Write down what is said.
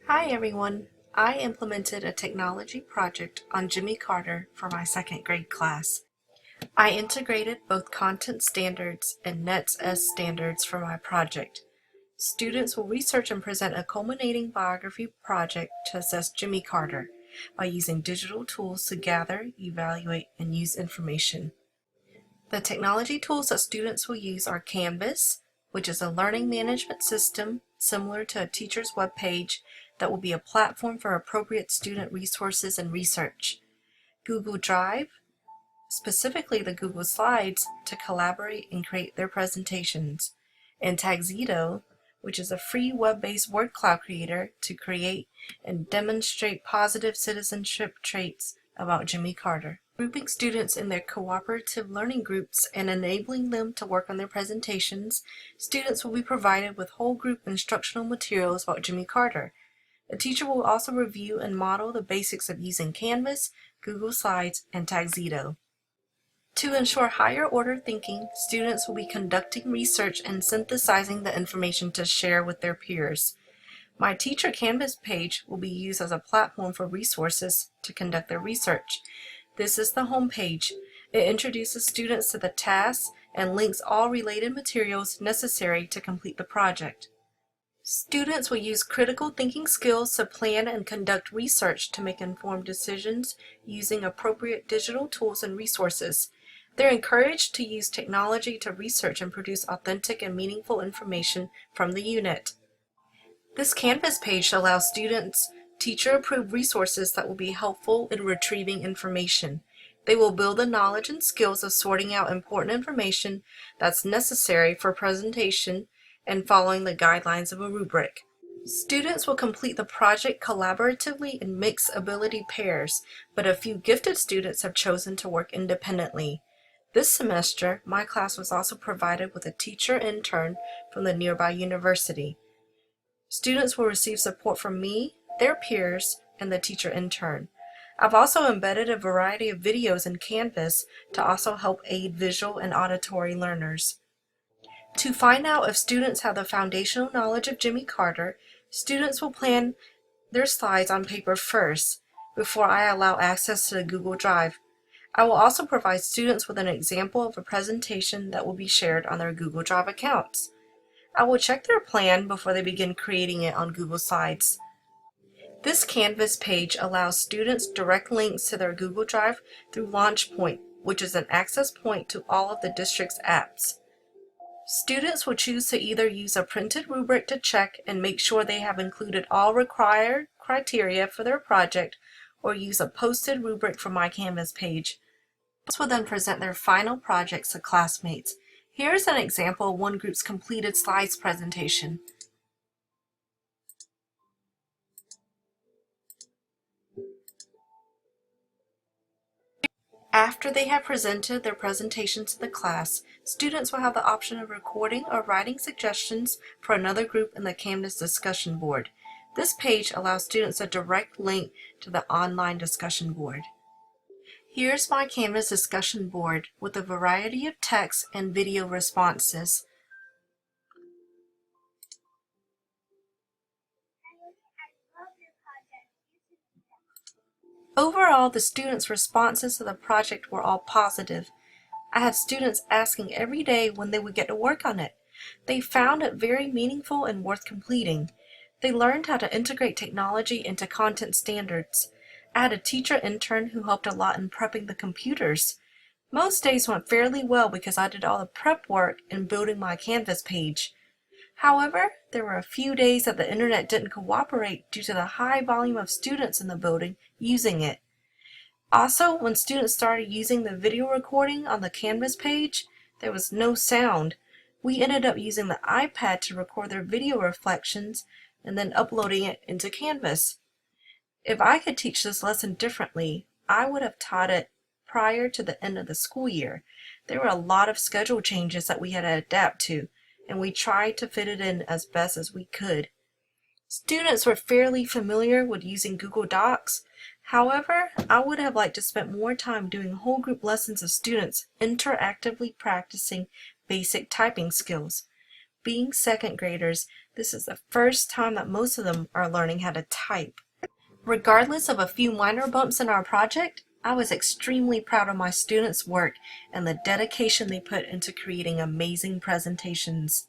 Hi everyone! I implemented a technology project on Jimmy Carter for my second grade class. I integrated both content standards and NETS standards for my project. Students will research and present a culminating biography project to assess Jimmy Carter by using digital tools to gather, evaluate, and use information. The technology tools that students will use are Canvas, which is a learning management system similar to a teacher's web page that will be a platform for appropriate student resources and research. Google Drive, specifically the Google Slides, to collaborate and create their presentations. And Tagxedo, which is a free web-based word cloud creator to create and demonstrate positive citizenship traits about Jimmy Carter. Grouping students in their cooperative learning groups and enabling them to work on their presentations, students will be provided with whole group instructional materials about Jimmy Carter. The teacher will also review and model the basics of using Canvas, Google Slides, and Tagxedo. To ensure higher order thinking, students will be conducting research and synthesizing the information to share with their peers. My Teacher Canvas page will be used as a platform for resources to conduct their research. This is the home page. It introduces students to the tasks and links all related materials necessary to complete the project. Students will use critical thinking skills to plan and conduct research to make informed decisions using appropriate digital tools and resources. They're encouraged to use technology to research and produce authentic and meaningful information from the unit. This Canvas page allows students teacher-approved resources that will be helpful in retrieving information. They will build the knowledge and skills of sorting out important information that's necessary for presentation and following the guidelines of a rubric. Students will complete the project collaboratively in mixed ability pairs, but a few gifted students have chosen to work independently. This semester, my class was also provided with a teacher intern from the nearby university. Students will receive support from me, their peers, and the teacher intern. I've also embedded a variety of videos in Canvas to also help aid visual and auditory learners. To find out if students have the foundational knowledge of Jimmy Carter, students will plan their slides on paper first, before I allow access to the Google Drive. I will also provide students with an example of a presentation that will be shared on their Google Drive accounts. I will check their plan before they begin creating it on Google Slides. This Canvas page allows students direct links to their Google Drive through LaunchPoint, which is an access point to all of the district's apps. Students will choose to either use a printed rubric to check and make sure they have included all required criteria for their project, or use a posted rubric from my Canvas page. Students will then present their final projects to classmates. Here's an example of one group's completed slides presentation. After they have presented their presentation to the class, students will have the option of recording or writing suggestions for another group in the Canvas discussion board. This page allows students a direct link to the online discussion board. Here's my Canvas discussion board with a variety of text and video responses. Overall, the students' responses to the project were all positive. I had students asking every day when they would get to work on it. They found it very meaningful and worth completing. They learned how to integrate technology into content standards. I had a teacher intern who helped a lot in prepping the computers. Most days went fairly well because I did all the prep work in building my Canvas page. However, there were a few days that the internet didn't cooperate due to the high volume of students in the building using it. Also, when students started using the video recording on the Canvas page, there was no sound. We ended up using the iPad to record their video reflections and then uploading it into Canvas. If I could teach this lesson differently, I would have taught it prior to the end of the school year. There were a lot of schedule changes that we had to adapt to, and we tried to fit it in as best as we could. Students were fairly familiar with using Google Docs. However, I would have liked to spend more time doing whole group lessons of students interactively practicing basic typing skills. Being second graders, This is the first time that most of them are learning how to type. Regardless of a few minor bumps in our project, I was extremely proud of my students' work and the dedication they put into creating amazing presentations.